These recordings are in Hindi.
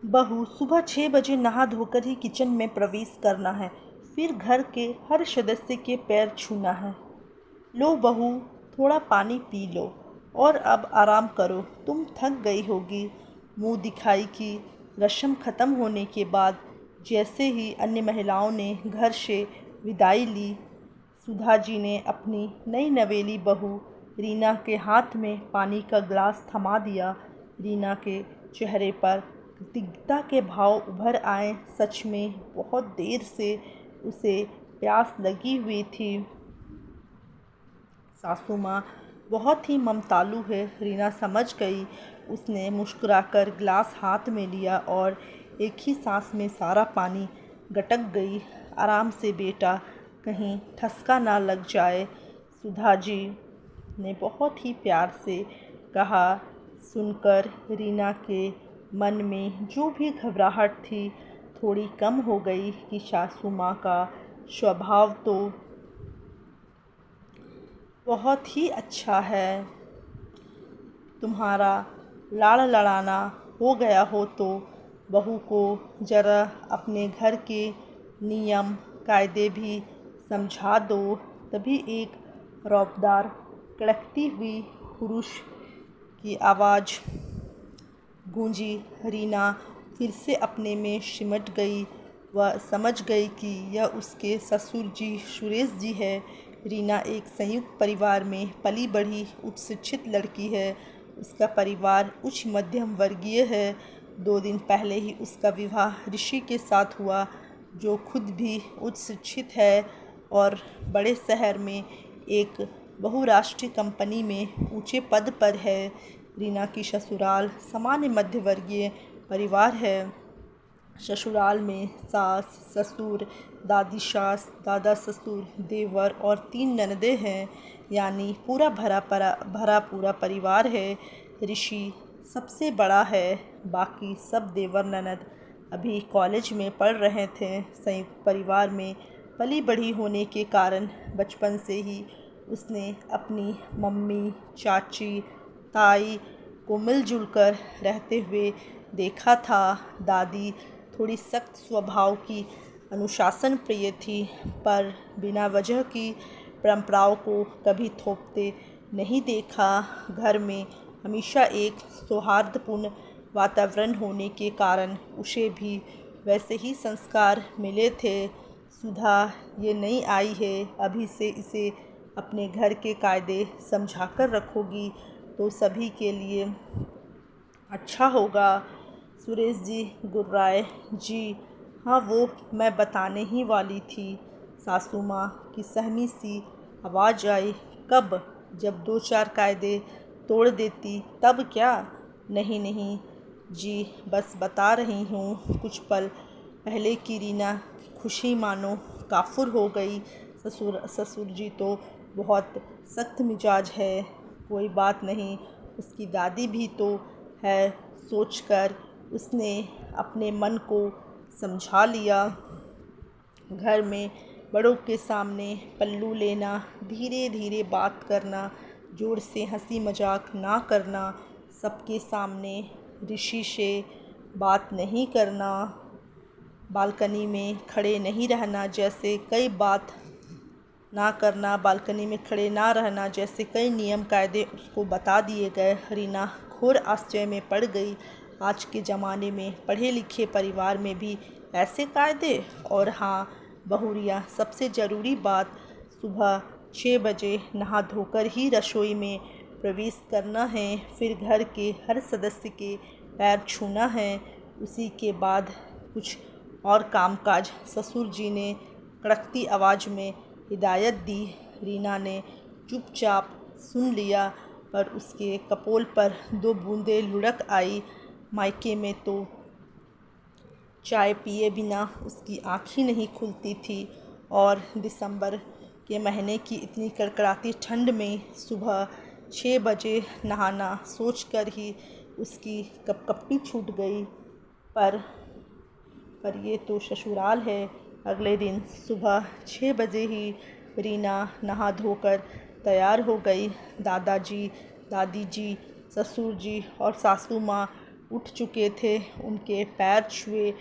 बहू सुबह 6 बजे नहा धोकर ही किचन में प्रवेश करना है, फिर घर के हर सदस्य के पैर छूना है। लो बहू, थोड़ा पानी पी लो और अब आराम करो, तुम थक गई होगी। मुंह दिखाई की रस्म खत्म होने के बाद जैसे ही अन्य महिलाओं ने घर से विदाई ली, सुधा जी ने अपनी नई नवेली बहू रीना के हाथ में पानी का गिलास थमा दिया। रीना के चेहरे पर कृतज्ञता के भाव उभर आए। सच में बहुत देर से उसे प्यास लगी हुई थी। सासू माँ बहुत ही ममतालू है, रीना समझ गई। उसने मुस्कुराकर गिलास हाथ में लिया और एक ही सांस में सारा पानी गटक गई। आराम से बेटा, कहीं ठसका ना लग जाए, सुधा जी ने बहुत ही प्यार से कहा। सुनकर रीना के मन में जो भी घबराहट थी थोड़ी कम हो गई कि सासू माँ का स्वभाव तो बहुत ही अच्छा है। तुम्हारा लाड़ लड़ाना हो गया हो तो बहू को ज़रा अपने घर के नियम कायदे भी समझा दो। तभी एक रौबदार कड़कती हुई पुरुष की आवाज़ गूंजी। रीना फिर से अपने में सिमट गई। वह समझ गई कि यह उसके ससुर जी सुरेश जी है। रीना एक संयुक्त परिवार में पली बढ़ी उच्च शिक्षित लड़की है। उसका परिवार उच्च मध्यम वर्गीय है। 2 दिन पहले ही उसका विवाह ऋषि के साथ हुआ, जो खुद भी उच्च शिक्षित है और बड़े शहर में एक बहुराष्ट्रीय कंपनी में ऊंचे पद पर है। रीना की ससुराल सामान्य मध्यवर्गीय परिवार है। ससुराल में सास ससुर, दादी सास, दादा ससुर, देवर और 3 ननदें हैं, यानी पूरा भरा पूरा परिवार है। ऋषि सबसे बड़ा है, बाकी सब देवर ननद अभी कॉलेज में पढ़ रहे थे। संयुक्त परिवार में पली बढ़ी होने के कारण बचपन से ही उसने अपनी मम्मी, चाची, ताई को मिलजुल कर रहते हुए देखा था। दादी थोड़ी सख्त स्वभाव की अनुशासन प्रिय थी, पर बिना वजह की परंपराओं को कभी थोपते नहीं देखा। घर में हमेशा एक सौहार्दपूर्ण वातावरण होने के कारण उसे भी वैसे ही संस्कार मिले थे। सुधा ये नई आई है, अभी से इसे अपने घर के कायदे समझाकर रखोगी तो सभी के लिए अच्छा होगा। सुरेश जी गुर्राए। जी हाँ, वो मैं बताने ही वाली थी। सासू माँ की सहमी सी आवाज़ आई। कब? जब 2-4 कायदे तोड़ देती तब क्या? नहीं नहीं जी, बस बता रही हूँ। कुछ पल पहले की रीना की खुशी मानो काफुर हो गई। ससुर जी तो बहुत सख्त मिजाज है। कोई बात नहीं, उसकी दादी भी तो है, सोचकर उसने अपने मन को समझा लिया। घर में बड़ों के सामने पल्लू लेना, धीरे धीरे बात करना, जोर से हंसी मजाक ना करना, सबके सामने ऋषि से बात नहीं करना, बालकनी में खड़े नहीं रहना जैसे कई बात ना करना, बालकनी में खड़े ना रहना जैसे कई नियम कायदे उसको बता दिए गए। रीना घोर आश्चर्य में पड़ गई। आज के ज़माने में पढ़े लिखे परिवार में भी ऐसे कायदे? और हाँ बहुरिया, सबसे ज़रूरी बात, सुबह 6 बजे नहा धोकर ही रसोई में प्रवेश करना है, फिर घर के हर सदस्य के पैर छूना है, उसी के बाद कुछ और कामकाज। ससुर जी ने कड़कती आवाज़ में हिदायत दी। रीना ने चुपचाप सुन लिया, पर उसके कपोल पर 2 बूंदें लुढ़क आई। मायके में तो चाय पिए बिना उसकी आँख ही नहीं खुलती थी, और दिसंबर के महीने की इतनी कड़कड़ाती ठंड में सुबह 6 बजे नहाना सोचकर ही उसकी कपकपी छूट गई। पर ये तो ससुराल है। अगले दिन सुबह 6 बजे ही रीना नहा धोकर तैयार हो गई। दादाजी, दादी जी, ससुर जी और सासू माँ उठ चुके थे उनके पैर छुए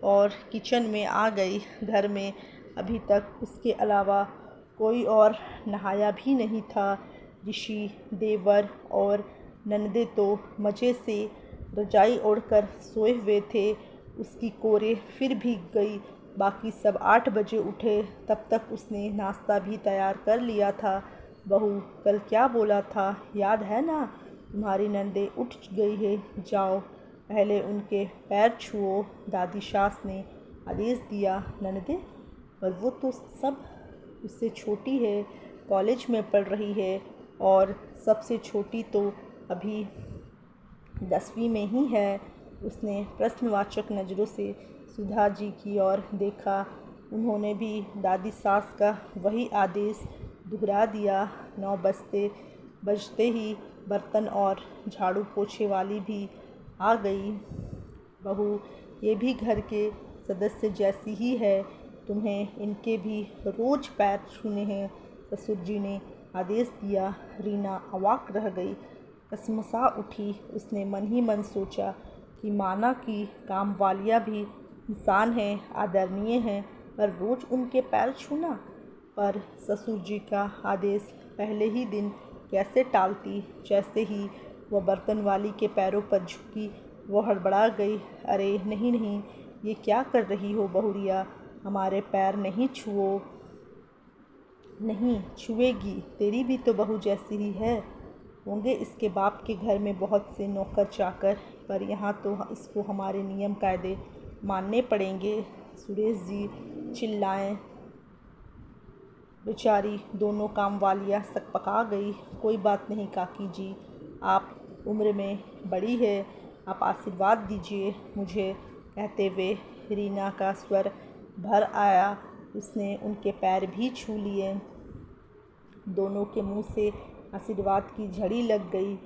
और किचन में आ गई। घर में अभी तक उसके अलावा कोई और नहाया भी नहीं था। ऋषि, देवर और ननदे तो मज़े से रजाई ओढ़कर सोए हुए थे। उसकी कोरे फिर भीग गई। बाकी सब 8 बजे उठे। तब तक उसने नाश्ता भी तैयार कर लिया था। बहू, कल क्या बोला था याद है ना? तुम्हारी नंदे उठ गई है, जाओ पहले उनके पैर छुओ, दादी सास ने आदेश दिया। ननदे? पर वो तो सब उससे छोटी है, कॉलेज में पढ़ रही है और सबसे छोटी तो अभी 10वीं में ही है। उसने प्रश्नवाचक नज़रों से सुधा जी की ओर देखा। उन्होंने भी दादी सास का वही आदेश दोहरा दिया। 9 बजते ही बर्तन और झाड़ू पोछे वाली भी आ गई। बहू, ये भी घर के सदस्य जैसी ही है, तुम्हें इनके भी रोज़ पैर छूने हैं, ससुर जी ने आदेश दिया। रीना अवाक रह गई, कसमसा उठी। उसने मन ही मन सोचा कि माना कि काम वालियाँ भी इंसान हैं, आदरणीय हैं, पर रोज़ उनके पैर छूना। पर ससुर जी का आदेश पहले ही दिन कैसे टालती। जैसे ही वह बर्तन वाली के पैरों पर झुकी, वो हड़बड़ा गई। अरे नहीं नहीं, ये क्या कर रही हो बहुरिया, हमारे पैर नहीं छुओ। नहीं छुएगी, तेरी भी तो बहू जैसी ही है। होंगे इसके बाप के घर में बहुत से नौकर चाकर, पर यहाँ तो इसको हमारे नियम कायदे मानने पड़ेंगे। सुरेश जी चिल्लाएं। बेचारी दोनों काम वालियाँ सकपका गई। कोई बात नहीं काकी जी, आप उम्र में बड़ी है, आप आशीर्वाद दीजिए मुझे, कहते हुए रीना का स्वर भर आया। उसने उनके पैर भी छू लिए। दोनों के मुंह से आशीर्वाद की झड़ी लग गई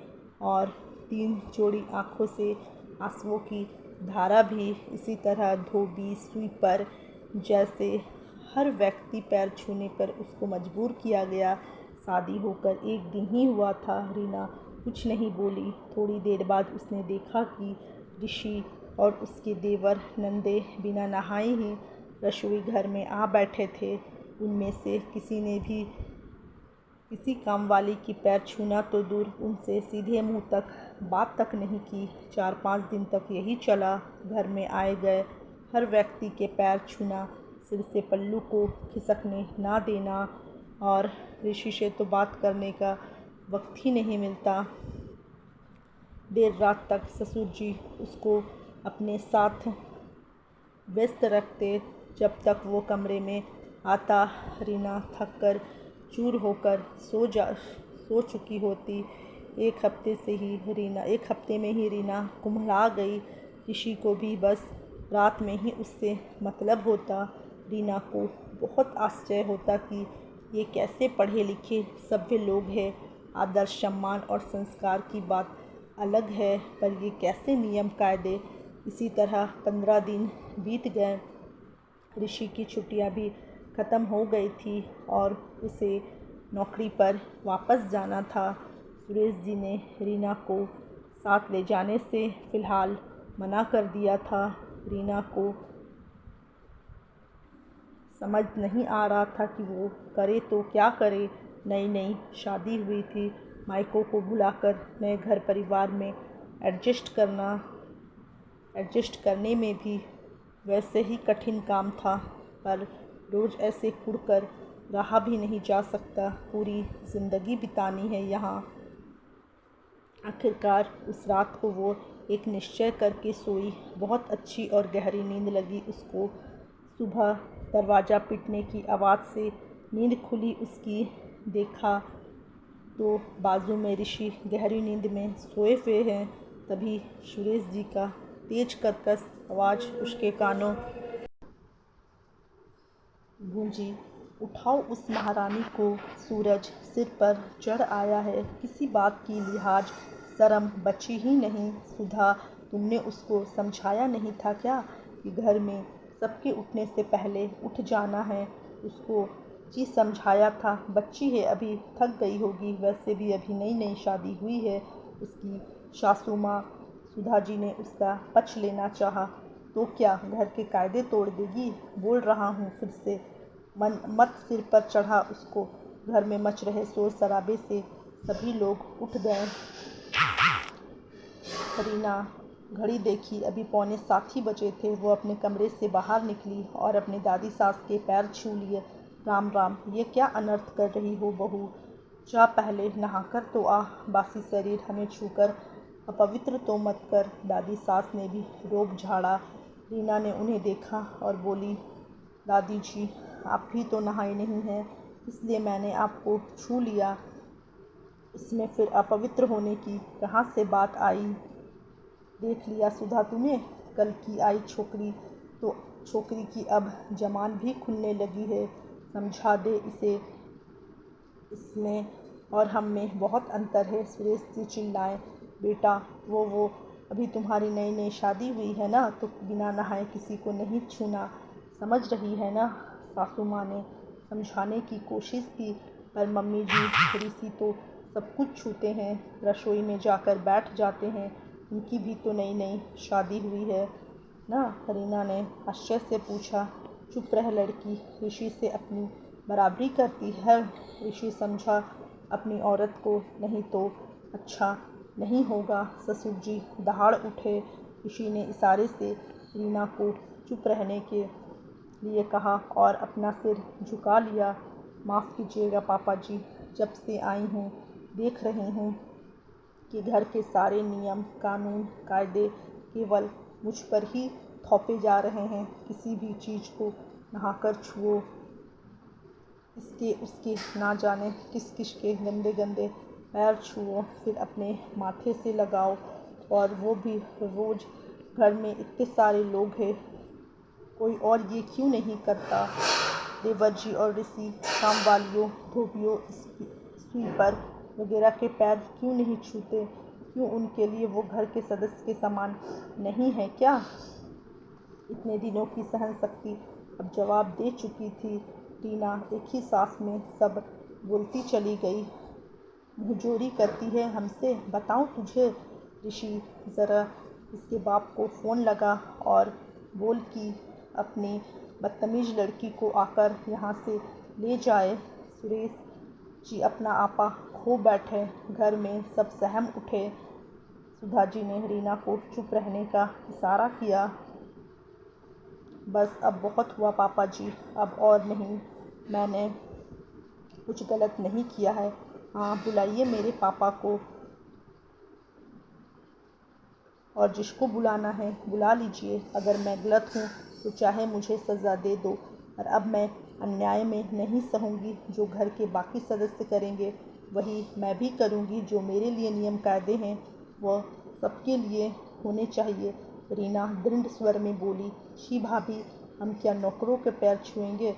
और 3 जोड़ी आँखों से आंसुओं की धारा भी इसी तरह धोबी सुई पर, जैसे हर व्यक्ति पैर छूने पर उसको मजबूर किया गया। शादी होकर 1 दिन ही हुआ था। रीना कुछ नहीं बोली। थोड़ी देर बाद उसने देखा कि ऋषि और उसके देवर नंदे बिना नहाए ही रसोई घर में आ बैठे थे। उनमें से किसी ने भी किसी काम वाली की पैर छूना तो दूर, उनसे सीधे मुंह तक बात तक नहीं की। 4-5 दिन तक यही चला। घर में आए गए हर व्यक्ति के पैर छूना, सिर से पल्लू को खिसकने ना देना, और ऋषि से तो बात करने का वक्त ही नहीं मिलता। देर रात तक ससुर जी उसको अपने साथ व्यस्त रखते। जब तक वो कमरे में आता, रीना थक कर चूर होकर सो चुकी होती। एक हफ्ते में ही रीना कुम्हला गई। ऋषि को भी बस रात में ही उससे मतलब होता। रीना को बहुत आश्चर्य होता कि ये कैसे पढ़े लिखे सभ्य लोग हैं। आदर, सम्मान और संस्कार की बात अलग है, पर ये कैसे नियम कायदे। इसी तरह 15 दिन बीत गए। ऋषि की छुट्टियां भी ख़त्म हो गई थी और उसे नौकरी पर वापस जाना था। सुरेश जी ने रीना को साथ ले जाने से फ़िलहाल मना कर दिया था। रीना को समझ नहीं आ रहा था कि वो करे तो क्या करे। नई नई शादी हुई थी, मायकों को भुलाकर नए घर परिवार में एडजस्ट करने में भी वैसे ही कठिन काम था। पर रोज़ ऐसे कुढ़कर रहा भी नहीं जा सकता। पूरी ज़िंदगी बितानी है यहाँ। आखिरकार उस रात को वो एक निश्चय करके सोई। बहुत अच्छी और गहरी नींद लगी उसको। सुबह दरवाज़ा पीटने की आवाज़ से नींद खुली उसकी। देखा तो बाजू में ऋषि गहरी नींद में सोए हुए हैं। तभी सुरेश जी का तेज कर्कश आवाज़ उसके कानों गूंजी। उठाओ उस महारानी को, सूरज सिर पर चढ़ आया है। किसी बात की लिहाज शर्म बची ही नहीं। सुधा, तुमने उसको समझाया नहीं था क्या कि घर में सबके उठने से पहले उठ जाना है? उसको जी समझाया था, बच्ची है अभी, थक गई होगी। वैसे भी अभी नई नई शादी हुई है। उसकी सासू माँ सुधा जी ने उसका पक्ष लेना चाहा। तो क्या घर के कायदे तोड़ देगी? बोल रहा हूँ फिर से, मन मत सिर पर चढ़ा उसको। घर में मच रहे शोर शराबे से सभी लोग उठ गए। रीना घड़ी देखी, अभी 6:45 ही बजे थे। वो अपने कमरे से बाहर निकली और अपनी दादी सास के पैर छू लिए। राम राम, ये क्या अनर्थ कर रही हो बहू? जा पहले नहाकर तो आ, बासी शरीर हमें छूकर अपवित्र तो मत कर। दादी सास ने भी रोब झाड़ा। रीना ने उन्हें देखा और बोली, दादी जी आप भी तो नहाए नहीं हैं, इसलिए मैंने आपको छू लिया। इसमें फिर अपवित्र होने की कहाँ से बात आई? देख लिया सुधा तूने, कल की आई छोकरी, तो छोकरी की अब जमान भी खुलने लगी है। समझा दे इसे, इसमें और हम में बहुत अंतर है। सुरेश जी चिल्लाए, बेटा वो अभी तुम्हारी नई नई शादी हुई है ना, तो बिना नहाए किसी को नहीं छूना, समझ रही है ना? सासू माँ ने समझाने की कोशिश की, पर मम्मी जी ऋषि तो सब कुछ छूते हैं, रसोई में जाकर बैठ जाते हैं, उनकी भी तो नई नई शादी हुई है ना? रीना ने आश्चर्य से पूछा। चुप रह लड़की, ऋषि से अपनी बराबरी करती है। ऋषि समझा अपनी औरत को, नहीं तो अच्छा नहीं होगा। ससुर जी दहाड़ उठे। ऋषि ने इशारे से रीना को चुप रहने के लिए कहा और अपना सिर झुका लिया। माफ़ कीजिएगा पापा जी, जब से आई हूँ देख रही हूँ कि घर के सारे नियम कानून कायदे केवल मुझ पर ही थोपे जा रहे हैं। किसी भी चीज़ को नहाकर छुओ, इसके उसके ना जाने किस किस के गंदे गंदे पैर छुओ, फिर अपने माथे से लगाओ, और वो भी रोज़। घर में इतने सारे लोग हैं, कोई और ये क्यों नहीं करता? देवर जी और ऋषि काम वालियों, धोबियों, स्वीपर वगैरह के पैर क्यों नहीं छूते? क्यों उनके लिए वो घर के सदस्य के समान नहीं है क्या? इतने दिनों की सहन शक्ति अब जवाब दे चुकी थी। रीना एक ही सांस में सब बोलती चली गई। मुँहजोरी करती है हमसे, बताऊं तुझे? ऋषि ज़रा इसके बाप को फ़ोन लगा और बोल कि अपनी बदतमीज़ लड़की को आकर यहाँ से ले जाए। सुरेश जी अपना आपा खो बैठे, घर में सब सहम उठे। सुधा जी ने रीना को चुप रहने का इशारा किया। बस अब बहुत हुआ पापा जी, अब और नहीं, मैंने कुछ गलत नहीं किया है। हाँ बुलाइए मेरे पापा को, और जिसको बुलाना है बुला लीजिए। अगर मैं गलत हूँ तो चाहे मुझे सज़ा दे दो, और अब मैं अन्याय में नहीं सहूँगी। जो घर के बाकी सदस्य करेंगे वही मैं भी करूँगी। जो मेरे लिए नियम कायदे हैं वह सबके लिए होने चाहिए। रीना दृढ़ स्वर में बोली, छी भाभी, हम क्या नौकरों के पैर छुएंगे?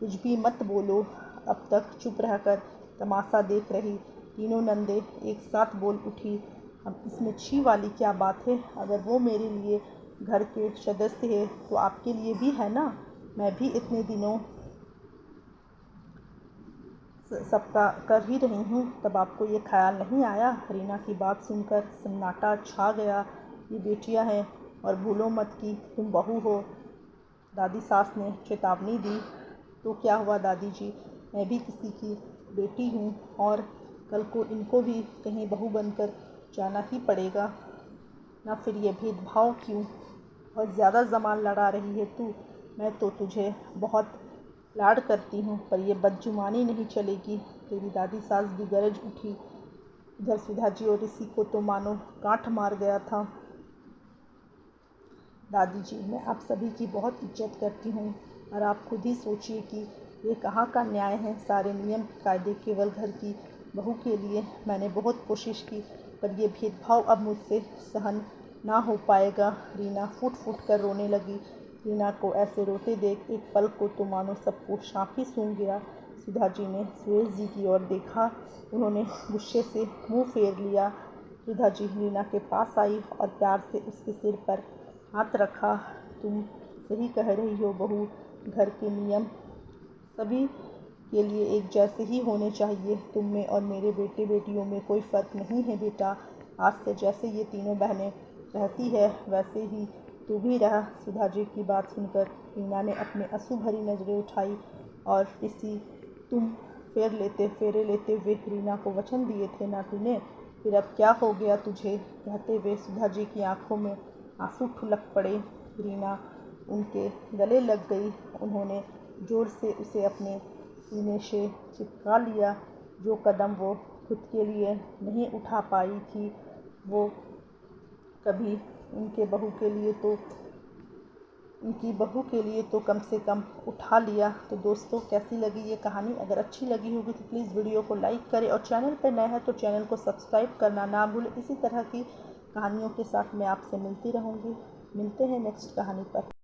कुछ भी मत बोलो। अब तक चुप रहकर तमाशा देख रही तीनों नंदे एक साथ बोल उठी, अब इसमें छी वाली क्या बात है? अगर वो मेरे लिए घर के सदस्य है तो आपके लिए भी है ना? मैं भी इतने दिनों सबका कर ही रही हूँ, तब आपको ये ख्याल नहीं आया? रीना की बात सुनकर सन्नाटा छा गया। ये बेटियाँ हैं और भूलो मत कि तुम बहू हो, दादी सास ने चेतावनी दी। तो क्या हुआ दादी जी, मैं भी किसी की बेटी हूँ, और कल को इनको भी कहीं बहू बनकर जाना ही पड़ेगा ना। फिर ये भेदभाव क्यों? और ज़्यादा ज़बान लड़ा रही है तू। मैं तो तुझे बहुत लाड करती हूँ, पर ये बदजुबानी नहीं चलेगी। तेरी दादी सास भी गरज उठी। इधर सुधा जी और ऋषि को तो मानो गांठ मार गया था। दादी जी, मैं आप सभी की बहुत इज्जत करती हूँ, और आप खुद ही सोचिए कि ये कहाँ का न्याय है? सारे नियम कायदे केवल घर की बहू के लिए। मैंने बहुत कोशिश की, पर ये भेदभाव अब मुझसे सहन ना हो पाएगा। रीना फूट फूट कर रोने लगी। रीना को ऐसे रोते देख एक पल को तो मानो सबको सांप ही सूंघ गया। सुधा जी ने सुरेश जी की ओर देखा, उन्होंने गुस्से से मुंह फेर लिया। सुधा जी रीना के पास आई और प्यार से उसके सिर पर हाथ रखा। तुम सही कह रही हो बहू, घर के नियम सभी के लिए एक जैसे ही होने चाहिए। तुम में और मेरे बेटे बेटियों में कोई फ़र्क नहीं है बेटा। आज से जैसे ये तीनों बहनें रहती है वैसे ही तू भी रह। सुधा जी की बात सुनकर रीना ने अपने आंसू भरी नज़रें उठाई और ऋषि तुम फेरे लेते हुए रीना को वचन दिए थे ना तूने, फिर अब क्या हो गया तुझे? कहते हुए सुधा जी की आंखों में आंसू ठुलक पड़े। रीना उनके गले लग गई। उन्होंने जोर से उसे अपने सीने से चिपका लिया। जो कदम वो खुद के लिए नहीं उठा पाई थी वो कभी उनकी बहू के लिए तो कम से कम उठा लिया। तो दोस्तों, कैसी लगी ये कहानी? अगर अच्छी लगी होगी तो प्लीज़ वीडियो को लाइक करें और चैनल पर नए हैं तो चैनल को सब्सक्राइब करना ना भूलें। इसी तरह की कहानियों के साथ मैं आपसे मिलती रहूँगी। मिलते हैं नेक्स्ट कहानी पर।